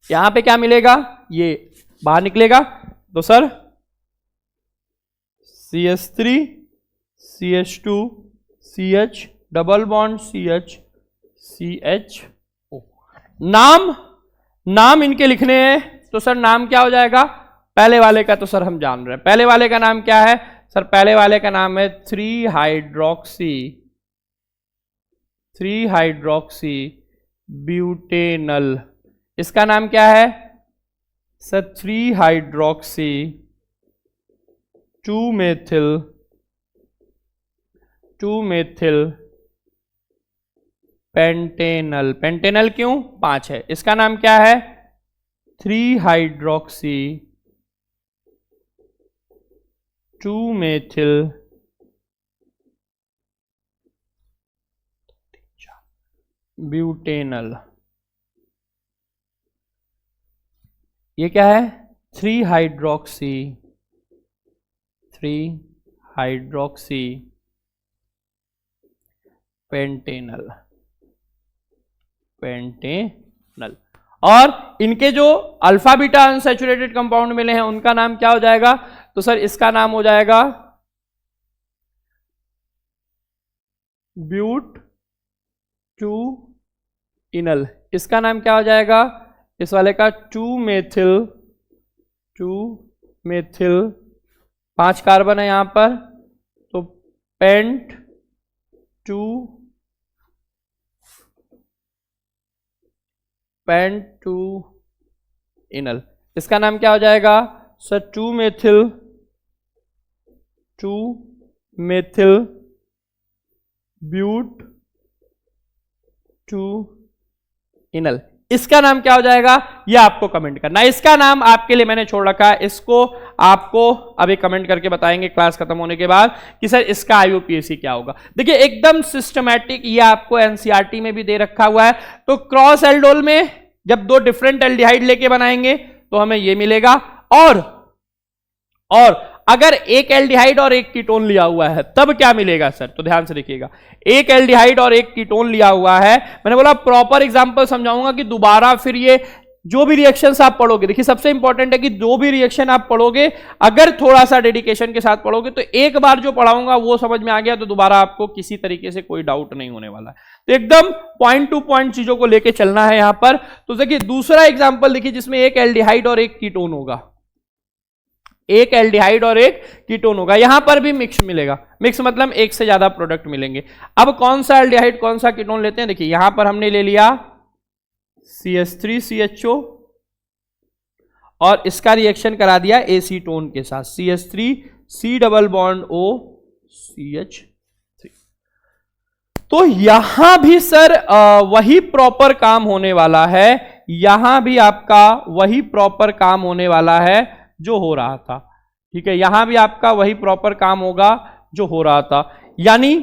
यहां पे क्या मिलेगा? ये बाहर निकलेगा तो sir CH3 CH2 CH double bond CH CHO। नाम इनके लिखने हैं, तो सर नाम क्या हो जाएगा? पहले वाले का तो सर हम जान रहे हैं, पहले वाले का नाम क्या है सर? पहले वाले का नाम है 3-हाइड्रोक्सी ब्यूटेनल। इसका नाम क्या है सर? 3-हाइड्रोक्सी 2-मेथिल पेंटेनल। पेंटेनल क्यों? 5 है। इसका नाम क्या है? 3-हाइड्रोक्सी 2-मेथिल ब्यूटेनल। ये क्या है? 3-हाइड्रोक्सी पेंटेनल। और इनके जो अल्फा बीटा अनसैचुरेटेड कंपाउंड मिले हैं उनका नाम क्या हो जाएगा? तो सर इसका नाम हो जाएगा ब्यूट 2 इनल। इसका नाम क्या हो जाएगा? इस वाले का 2-मेथिल 5 कार्बन है यहां पर, तो पेंट 2 इनल। इसका नाम क्या हो जाएगा सर? 2-मेथिल ब्यूट 2 इनल। इसका नाम क्या हो जाएगा ये आपको कमेंट करना। इसका नाम आपके लिए मैंने छोड़ रखा है, इसको आपको अभी कमेंट करके बताएंगे क्लास खत्म होने के बाद कि सर इसका आईयूपीएसी क्या होगा। देखिए एकदम सिस्टमैटिक, ये आपको एनसीईआरटी में भी दे रखा हुआ है। तो क्रॉस एल्डोल में जब 2 डिफरेंट एल्डिहाइड लेके बनाएंगे तो हमें ये मिलेगा, और अगर एक एल्डिहाइड और एक कीटोन लिया हुआ है तब क्या मिलेगा सर? तो ध्यान से देखिएगा, एक एल्डिहाइड और एक कीटोन लिया हुआ है, मैंने बोला प्रॉपर एग्जांपल समझाऊंगा कि दोबारा फिर ये जो भी रिएक्शंस आप पढ़ोगे, देखिए सबसे इंपॉर्टेंट है कि जो भी रिएक्शन आप पढ़ोगे अगर थोड़ा सा डेडिकेशन के साथ पढ़ोगे तो एक बार जो पढ़ाऊंगा वो समझ में आ गया तो दोबारा आपको किसी तरीके से कोई डाउट नहीं होने वाला है। तो एकदम पॉइंट टू पॉइंट चीजों को लेके चलना है यहां पर। तो देखिए दूसरा एग्जाम्पल देखिए जिसमें एक एल्डिहाइड और एक कीटोन होगा, एक एल्डिहाइड और एक कीटोन होगा, यहां पर भी मिक्स मिलेगा। मिक्स मतलब एक से ज्यादा प्रोडक्ट मिलेंगे। अब कौन सा एल्डिहाइड कौन सा कीटोन लेते हैं? देखिए यहां पर हमने ले लिया CH3CHO और इसका रिएक्शन करा दिया एसीटोन के साथ, CH3C double bond O CH3। तो यहां भी सर वही प्रॉपर काम होने वाला है, यहां भी आपका वही प्रॉपर काम होने वाला है जो हो रहा था। ठीक है, यहां भी आपका वही प्रॉपर काम होगा जो हो रहा था। यानी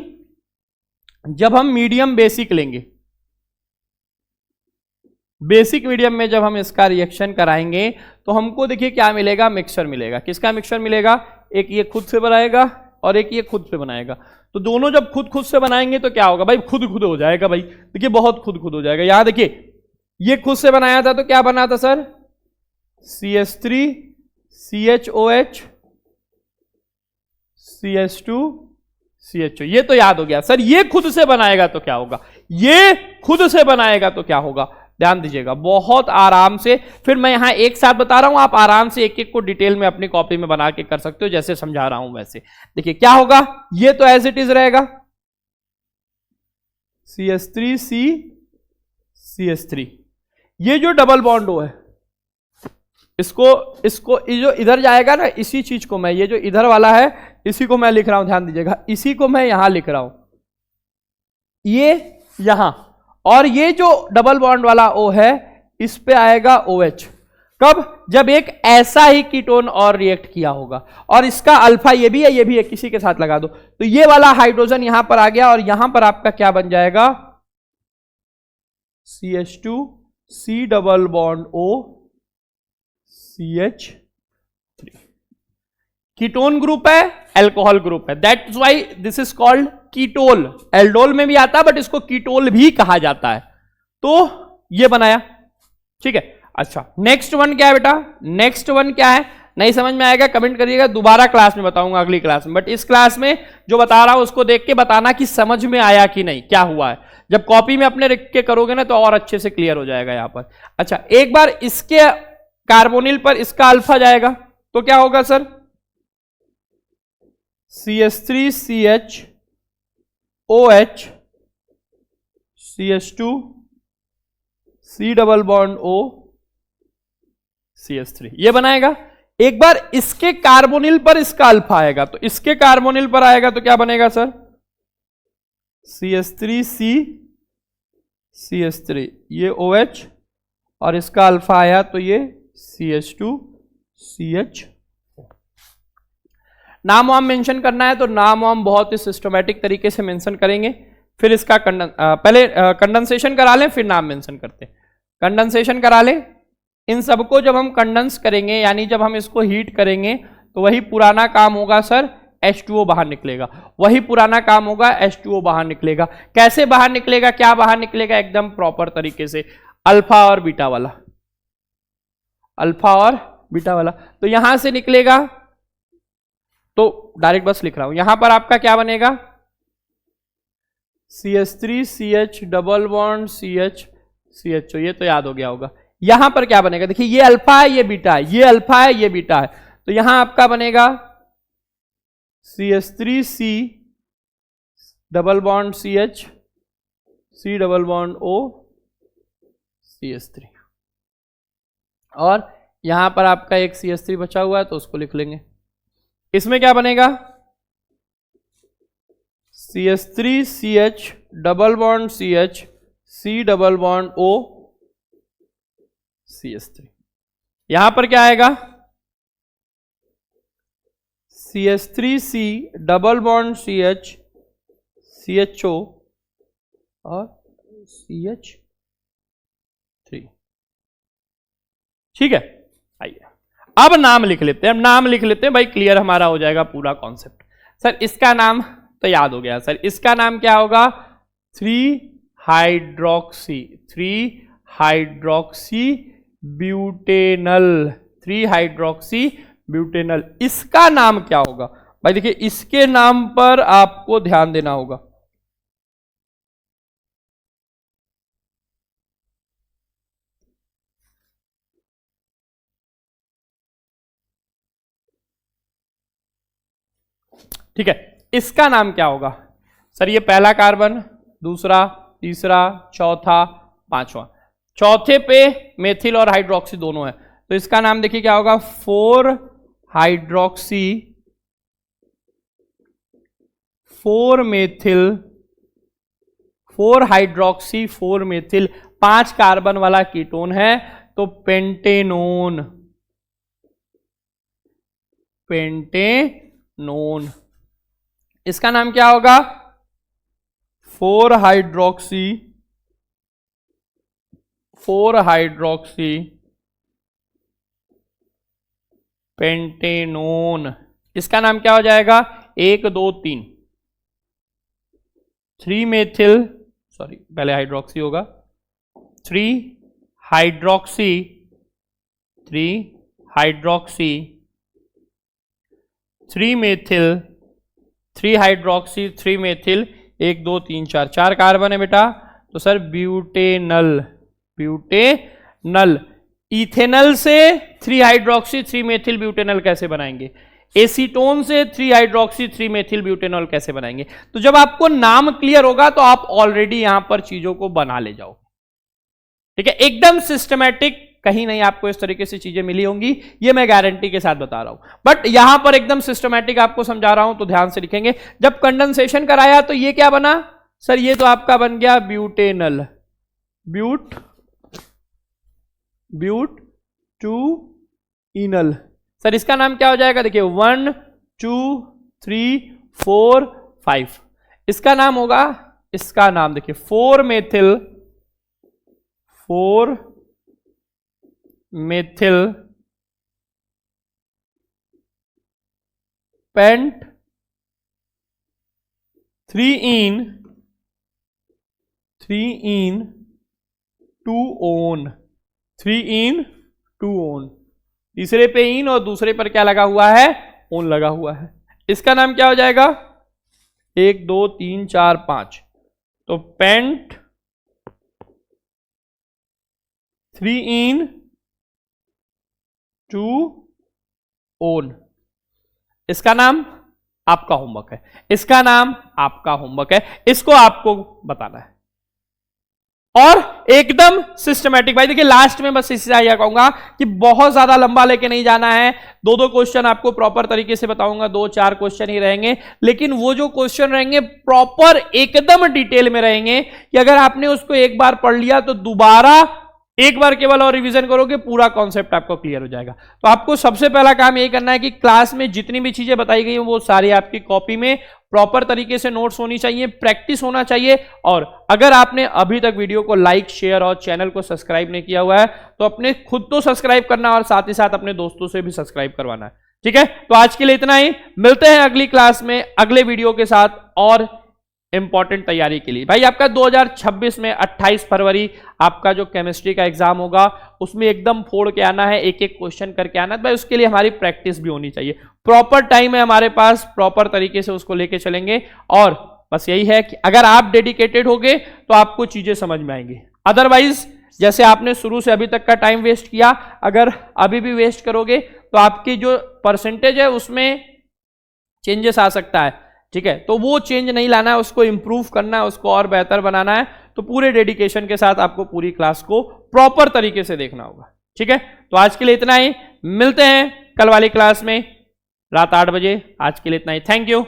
जब हम मीडियम बेसिक लेंगे, बेसिक मीडियम में जब हम इसका रिएक्शन कराएंगे तो हमको देखिए क्या मिलेगा? मिक्सचर मिलेगा। किसका मिक्सचर मिलेगा? एक ये खुद से बनाएगा और एक ये खुद से बनाएगा। तो दोनों जब खुद से बनाएंगे तो क्या होगा भाई? खुद हो जाएगा भाई। देखिए बहुत खुद हो जाएगा। यहां देखिए ये खुद से बनाया था तो क्या बना था sir? CH3 CHOH CH2 CHO। ये तो याद हो गया सर। ये खुद से बनाएगा तो क्या होगा? ये खुद से बनाएगा तो क्या होगा? ध्यान दीजिएगा बहुत आराम से। फिर मैं यहां एक साथ बता रहा हूं, आप आराम से एक एक को डिटेल में अपनी कॉपी में बना के कर सकते हो जैसे समझा रहा हूं वैसे। देखिए क्या होगा, ये तो एज इट इज रहेगा CH3C CH3। ये जो डबल बॉन्ड O है इसको ये जो इधर जाएगा ना, इसी चीज को मैं, ये जो इधर वाला है इसी को मैं लिख रहा हूं, ध्यान दीजिएगा, इसी को मैं यहां लिख रहा हूं, ये यहां, और ये जो डबल बॉन्ड वाला O है इस पे आएगा OH। कब? जब एक ऐसा ही कीटोन और रिएक्ट किया होगा, और इसका अल्फा ये भी है, किसी के साथ लगा दो तो ये वाला हाइड्रोजन यहां पर आ गया, और यहां पर आपका क्या बन जाएगा? CH2C double bond O CH3। Ketone group है, अल्कोहल ग्रुप है, that's why this is called ketol. Aldol में भी आता है बट इसको कीटोल भी कहा जाता है। तो ये बनाया, ठीक है। अच्छा नेक्स्ट वन क्या है बेटा? नेक्स्ट वन क्या है? नहीं समझ में आएगा कमेंट करिएगा, दोबारा क्लास में बताऊंगा, अगली क्लास में। बट इस क्लास में जो बता रहा हूं उसको देख के बताना कि समझ में आया कि नहीं, क्या हुआ है। जब कॉपी में अपने लिख के करोगे ना तो और अच्छे से क्लियर हो जाएगा यहां पर। अच्छा, एक बार इसके कार्बोनिल पर इसका अल्फा जाएगा तो क्या होगा sir? CH3CH OH CH2 C double bond O CH3 ये बनाएगा। एक बार इसके कार्बोनिल पर इसका अल्फा आएगा तो इसके कार्बोनिल पर आएगा तो क्या बनेगा सर? CH3C CH3 ये OH और इसका अल्फा आया तो ये CH2 CH। नाम वाम मेंशन करना है तो नाम वाम बहुत ही सिस्टमैटिक तरीके से मेंशन करेंगे। फिर इसका पहले कंडेंसेशन करा लें फिर नाम मेंशन करते हैं। कंडेंसेशन करा लें। इन सबको जब हम कंडेंस करेंगे यानी जब हम इसको हीट करेंगे तो वही पुराना काम होगा सर, H2O बाहर निकलेगा। वही पुराना काम होगा, H2O बाहर निकलेगा। कैसे बाहर निकलेगा, क्या बाहर निकलेगा? एकदम प्रॉपर तरीके से, अल्फा और बीटा वाला, अल्फा और बीटा वाला। तो यहां से निकलेगा तो डायरेक्ट बस लिख रहा हूं, यहां पर आपका क्या बनेगा? CH3CH double bond CH CHO, ये तो याद हो गया होगा। यहां पर क्या बनेगा? देखिए ये अल्फा है ये बीटा है, ये अल्फा है ये बीटा है, तो यहां आपका बनेगा CH3C double bond CH C double bond O CH3, और यहां पर आपका एक CH3 बचा हुआ है तो उसको लिख लेंगे। इसमें क्या बनेगा? CH3CH double bond CH C double bond O CH3। यहां पर क्या आएगा? CH3C double bond CH CHO और CH3। ठीक है, आइए अब नाम लिख लेते हैं। अब नाम लिख लेते हैं भाई, क्लियर हमारा हो जाएगा पूरा कॉन्सेप्ट। सर इसका नाम तो याद हो गया, सर इसका नाम क्या होगा? 3-हाइड्रोक्सी, 3-हाइड्रोक्सी ब्यूटेनल, 3-हाइड्रोक्सी ब्यूटेनल। इसका नाम क्या होगा भाई? देखिए इसके नाम पर आपको ध्यान देना होगा। ठीक है, इसका नाम क्या होगा? सर ये पहला कार्बन, दूसरा, तीसरा, चौथा, पांचवा। चौथे पे मेथिल और हाइड्रोक्सी दोनों है तो इसका नाम देखिए क्या होगा? 4-हाइड्रोक्सी 4-मेथिल, 4-हाइड्रोक्सी 4-मेथिल, 5 कार्बन वाला कीटोन है तो पेंटेनोन, पेंटेनोन। इसका नाम क्या होगा? 4-हाइड्रोक्सी 4-हाइड्रोक्सी पेंटेनोन। इसका नाम क्या हो जाएगा? 1 2 3, 3-मेथिल, सॉरी पहले हाइड्रोक्सी होगा, 3-हाइड्रोक्सी 3-हाइड्रोक्सी 3-मेथिल, 3-हाइड्रोक्सी 3-मेथिल, 1 2 3 4, 4 कार्बन है बेटा। तो सर ब्यूटेनल, ब्यूटेनल। इथेनल से 3-हाइड्रोक्सी 3-मेथिल ब्यूटेनल कैसे बनाएंगे? एसीटोन से 3-हाइड्रोक्सी 3-मेथिल ब्यूटेनॉल कैसे बनाएंगे? तो जब आपको नाम क्लियर होगा तो आप ऑलरेडी यहां पर चीजों को बना ले जाओ। ठीक है, एकदम सिस्टमैटिक, कहीं नहीं आपको इस तरीके से चीजें मिली होंगी, ये मैं गारंटी के साथ बता रहा हूं। बट यहां पर एकदम सिस्टमैटिक आपको समझा रहा हूं तो ध्यान से लिखेंगे। जब कंडेंसेशन कराया तो ये क्या बना? सर ये तो आपका बन गया ब्यूटेनल, ब्यूट टू इनल। सर इसका नाम क्या हो जाएगा? देखिए 1 2 3 4 5, इसका नाम होगा, इसका नाम देखिए 4-मेथिल पेंट 3-इन 2-ओन, 3-इन 2-ओन। तीसरे पे इन और दूसरे पर क्या लगा हुआ है, ओन लगा हुआ है। इसका नाम क्या हो जाएगा, 1 2 3 4 5, तो पेंट 3 इन 2 ओन। इसका नाम आपका होमवर्क है, इसका नाम आपका होमवर्क है, इसको आपको बताना है और एकदम सिस्टमैटिक। भाई देखिए लास्ट में बस इससे आया कहूंगा कि बहुत ज्यादा लंबा लेके नहीं जाना है, 2-2 क्वेश्चन आपको प्रॉपर तरीके से बताऊंगा, 2-4 क्वेश्चन ही रहेंगे, लेकिन वो जो क्वेश्चन रहेंगे प्रॉपर एकदम डिटेल में रहेंगे कि अगर आपने उसको एक बार पढ़ लिया तो दोबारा एक बार केवल और रिवीजन करोगे, पूरा कॉन्सेप्ट आपको क्लियर हो जाएगा। तो आपको सबसे पहला काम यही करना है कि क्लास में जितनी भी चीजें बताई गई हैं वो सारी आपकी कॉपी में प्रॉपर तरीके से नोट्स होनी चाहिए, प्रैक्टिस होना चाहिए। और अगर आपने अभी तक वीडियो को लाइक, शेयर और चैनल को सब्सक्राइब नहीं किया हुआ है तो अपने खुद तो सब्सक्राइब करना और साथ ही साथ अपने दोस्तों से भी सब्सक्राइब करवाना है, ठीक है। तो आज के लिए इतना ही, मिलते हैं अगली क्लास में अगले वीडियो के साथ और इंपॉर्टेंट तैयारी के लिए। भाई आपका 2026 में 28 फरवरी आपका जो केमिस्ट्री का एग्जाम होगा उसमें एकदम फोड़ के आना है, एक एक क्वेश्चन करके आना है। भाई उसके लिए हमारी प्रैक्टिस भी होनी चाहिए, प्रॉपर टाइम है हमारे पास, प्रॉपर तरीके से उसको लेके चलेंगे। और बस यही है कि अगर आप डेडिकेटेड होगे तो आपको चीजें समझ में आएंगी, अदरवाइज जैसे आपने शुरू से अभी तक का टाइम वेस्ट किया, अगर अभी भी वेस्ट करोगे तो आपकी जो परसेंटेज है उसमें चेंजेस आ सकता है, ठीक है। तो वो चेंज नहीं लाना है, उसको इंप्रूव करना है, उसको और बेहतर बनाना है। तो पूरे डेडिकेशन के साथ आपको पूरी क्लास को प्रॉपर तरीके से देखना होगा, ठीक है। तो आज के लिए इतना ही, मिलते हैं कल वाली क्लास में रात 8 बजे। आज के लिए इतना ही, थैंक यू।